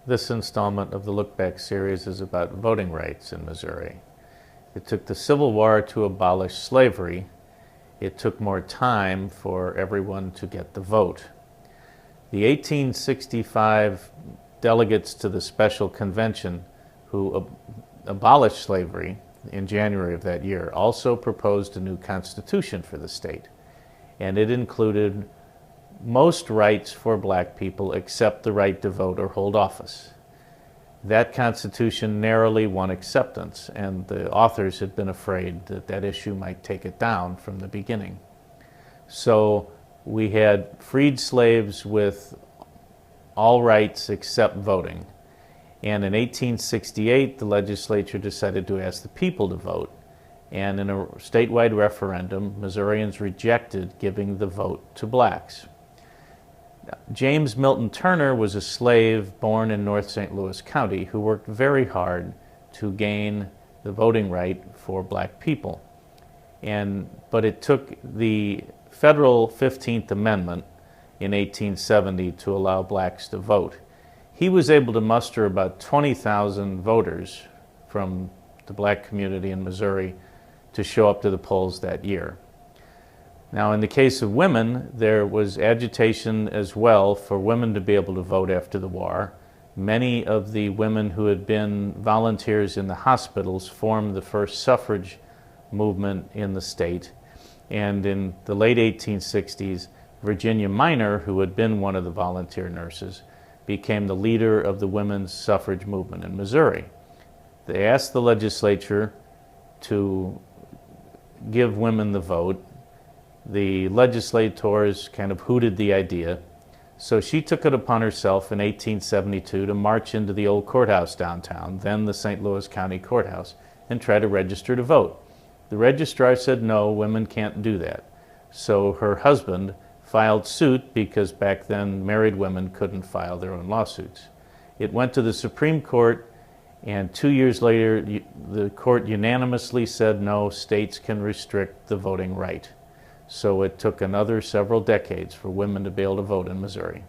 This installment of the Look Back series is about voting rights in Missouri. It took the Civil War to abolish slavery. It took more time for everyone to get the vote. The 1865 delegates to the Special Convention who abolished slavery in January of that year also proposed a new constitution for the state, and it included most rights for black people except the right to vote or hold office. That constitution narrowly won acceptance, and the authors had been afraid that that issue might take it down from the beginning. So we had freed slaves with all rights except voting. And in 1868, the legislature decided to ask the people to vote. And in a statewide referendum, Missourians rejected giving the vote to blacks. James Milton Turner was a slave born in North St. Louis County who worked very hard to gain the voting right for black people. But it took the federal 15th Amendment in 1870 to allow blacks to vote. He was able to muster about 20,000 voters from the black community in Missouri to show up to the polls that year. Now, in the case of women, there was agitation as well for women to be able to vote after the war. Many of the women who had been volunteers in the hospitals formed the first suffrage movement in the state. And in the late 1860s, Virginia Minor, who had been one of the volunteer nurses, became the leader of the women's suffrage movement in Missouri. They asked the legislature to give women the vote. The legislators kind of hooted the idea, so she took it upon herself in 1872 to march into the old courthouse downtown, then the St. Louis County Courthouse, and try to register to vote. The registrar said no, women can't do that. So her husband filed suit because back then married women couldn't file their own lawsuits. It went to the Supreme Court, and 2 years later the court unanimously said no, states can restrict the voting right. So it took another several decades for women to be able to vote in Missouri.